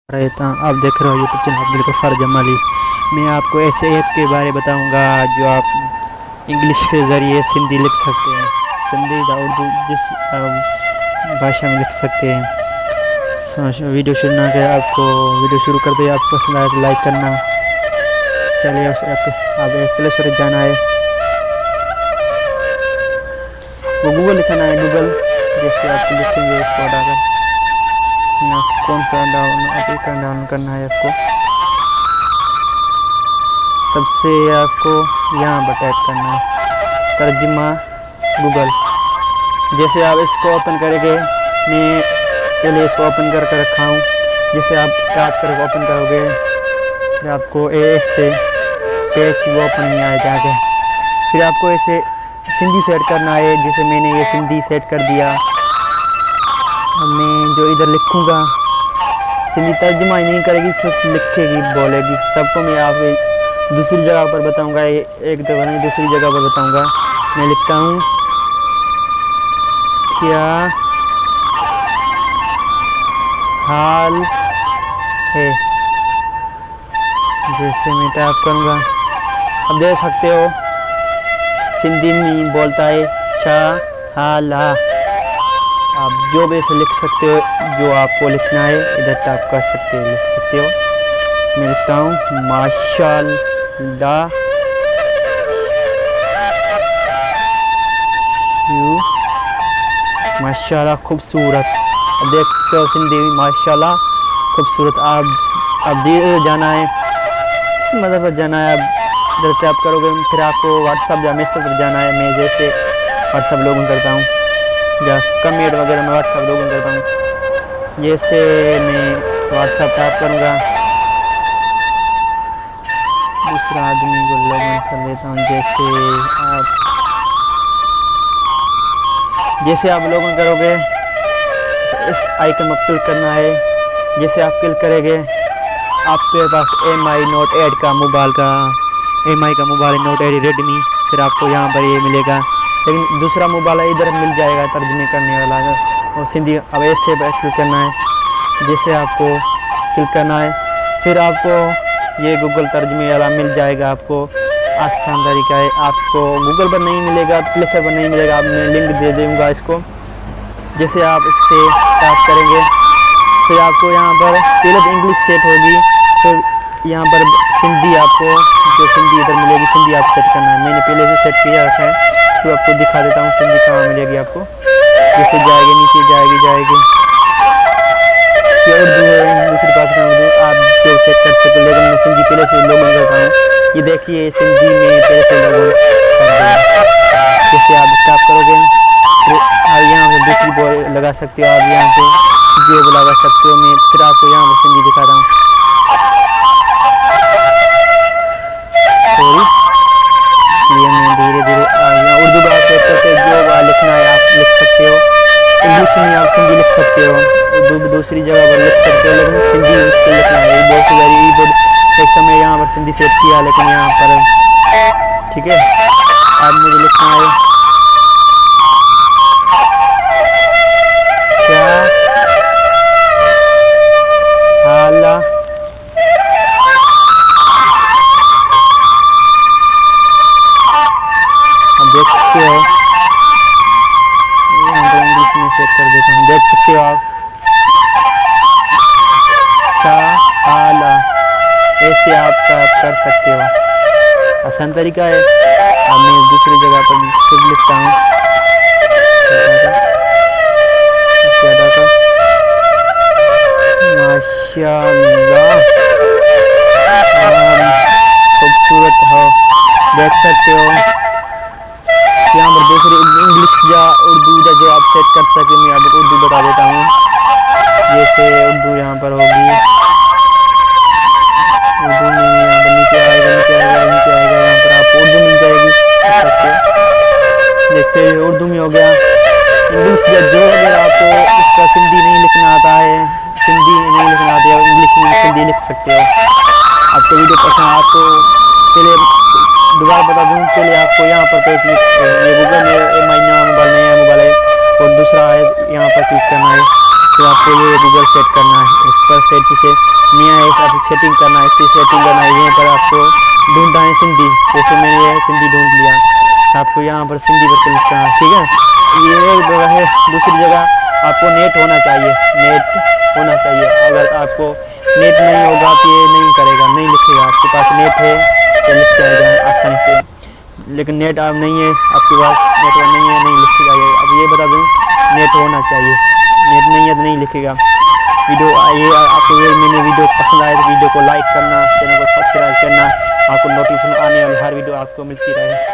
रहता आप देख रहे हो यूट्यूब चैनल बिल्कुल फरजम अली। मैं आपको ऐसे ऐप के बारे में बताऊंगा जो आप इंग्लिश के ज़रिए सिंधी लिख सकते हैं, सिंधी या उर्दू जिस भाषा में लिख सकते हैं। वीडियो शुरू ना करें, आपको वीडियो शुरू कर दे, आपको पसंद आए तो लाइक करना। चलिए उस ऐप आप प्ले स्टोर पर जाना है, वो गूगल लिखना है, गूगल जैसे आप लिखेंगे इसको हटाकर कौन सा डाउनलोड करना है आपको। सबसे आपको यहाँ पर टाइप करना है तर्जुमा गूगल। जैसे आप इसको ओपन करेंगे, मैं पहले इसको ओपन करके रखा हूँ। जैसे आप टाइप करके ओपन करोगे फिर आपको ऐसे पेज वो ओपन नहीं आएगा आगे। फिर आपको ऐसे सिंधी सेट करना है। जैसे मैंने ये सिंधी सेट कर दिया। मैं जो इधर लिखूँगा सिंधी तर्जुमा ही नहीं करेगी, सिर्फ लिखेगी, बोलेगी। सबको मैं आपको दूसरी जगह पर बताऊंगा, एक जगह नहीं दूसरी जगह पर बताऊंगा। मैं लिखता हूँ क्या हाल है। जैसे मैं टाइप करूँगा, अब देख सकते हो सिंधी में बोलता है छा हाल हा। आप जो भी ऐसे लिख सकते हो, जो आपको लिखना है इधर टाइप कर सकते हो, लिख सकते हो। मैं लिखता हूँ माशाल्लाह यू, माशाल्लाह खूबसूरत। अब देख सकते हो सिंधी माशाल्लाह खूबसूरत। अब धीरे जाना है, इस मतलब पर जाना है। अब इधर टाइप करोगे फिर आपको व्हाट्सअप या मैसेज पर जाना है। मैं जैसे व्हाट्सअप लॉगिन करता हूँ या कमेंट वगैरह मैं व्हाट्सअप लॉगिन करता हूँ। जैसे मैं व्हाट्सअप टाइप करूँगा, दूसरा आदमी को लॉगिन कर देता हूँ। जैसे आप लॉगिन करोगे इस आइकन पर क्लिक करना है। जैसे आप क्लिक करेंगे आपके पास MI Note 8 का मोबाइल का MI का मोबाइल Note 8 रेडमी, फिर आपको यहाँ पर ये मिलेगा। लेकिन दूसरा मोबाइल इधर मिल जाएगा तर्जुमे करने वाला है और सिंधी। अब ऐसे क्लिक करना है। जैसे आपको क्लिक करना है फिर आपको ये गूगल तर्जुमे वाला मिल जाएगा। आपको आसान तरीका है, आपको गूगल पर नहीं मिलेगा, प्ले स्टोर पर नहीं मिलेगा। अब मैं लिंक दे दूँगा इसको। जैसे आप इससे टाइप करेंगे फिर आपको यहाँ पर पहले तो इंग्लिश सेट होगी, फिर यहाँ पर सिंधी आपको जो सिंधी इधर मिलेगी, सिंधी आप सेट करना है। मैंने पहले से सेट किया रखा है, तो आपको दिखा देता हूँ सिंधी कहाँ मिलेगी आपको। जैसे जाएगी नीचे जाएगी ये उर्दू है, दूसरी पाकिस्तान उर्दू आप जो सेट कर सकते हो। लेकिन मैं सिंधी पहले से लॉगिन करता हूँ। ये देखिए सिंधी में पहले से लॉगिन कर दिया। जैसे आप स्टार्ट करोगे तो आप यहाँ पर दूसरी बोल लगा सकते हो, आप यहाँ से जो लगा सकते हो। मैं फिर आपको यहाँ पर सिंधी दिखाता हूँ। सॉरी, इसलिए मैं धीरे धीरे यहाँ उर्दू का सेट करके जो लिखना है आप लिख सकते हो। इंग्लिश में आप सिंधी लिख सकते हो, उर्दू भी दूसरी जगह पर लिख सकते हो, लेकिन सिंधी उसको लिखना है। बहुत सारी एक समय यहाँ पर सिंधी सेट किया, लेकिन यहाँ पर ठीक है अब मुझे लिखना है क्या हाल। अब देख सकते हो इंग्लिश में सेट कर देता हूँ। देख सकते हो आप अच्छा आला, ऐसे आप टाइप कर सकते हो। आसान तरीका है। अब मैं दूसरी जगह पर सिर्फ लिखता हूँ माशाल्लाह खूबसूरत हो। देख सकते हो यहाँ पर दूसरी इंग्लिश या उर्दू या जो आप सेट कर सके। मैं आपको उर्दू बता देता हूँ। जैसे उर्दू यहाँ पर होगी, उर्दू में यहाँ पर नीचे आएगा यहाँ पर आपको उर्दू मिल जाएगी। जैसे उर्दू में हो गया। इंग्लिश या जो अगर आपको इसका सिंधी नहीं लिखना आता है, सिंधी नहीं लिखना आता है, इंग्लिश में सिंधी लिख सकते हो। आपको वीडियो पसंद आपको पहले दोबारा बता दूँ, पहले आपको यहाँ पर ये गूगल में MI नया मोबाइल है और दूसरा है यहाँ पर क्लिक करना है। फिर आपको ये गूगल सेट करना है, इस पर सेट से नया है, आप सेटिंग करना है, इससे सेटिंग करना है। यहीं पर आपको ढूंढना है सिंधी, जैसे मैंने ये सिंधी ढूंढ लिया, आपको यहाँ पर सिंधी पर क्लिक करना है। ठीक है, ये एक जगह है। दूसरी जगह आपको नेट होना चाहिए, नेट होना चाहिए। अगर आपको नेट नहीं होगा तो ये नहीं करेगा, नहीं लिखेगा। आपके पास नेट है तो लिख जाएगा आसानी से, लेकिन नेट आप नहीं है, आपके पास नेटवर्क नहीं है, नहीं लिखेगा ये। अब ये बता दूँ, नेट होना चाहिए, नेट नहीं है तो नहीं लिखेगा। वीडियो ये आपको मैंने वीडियो पसंद आए तो वीडियो को लाइक करना, चैनल को सब्सक्राइब करना, आपको नोटिफिकेशन आने वाली हर वीडियो आपको मिलती रहे।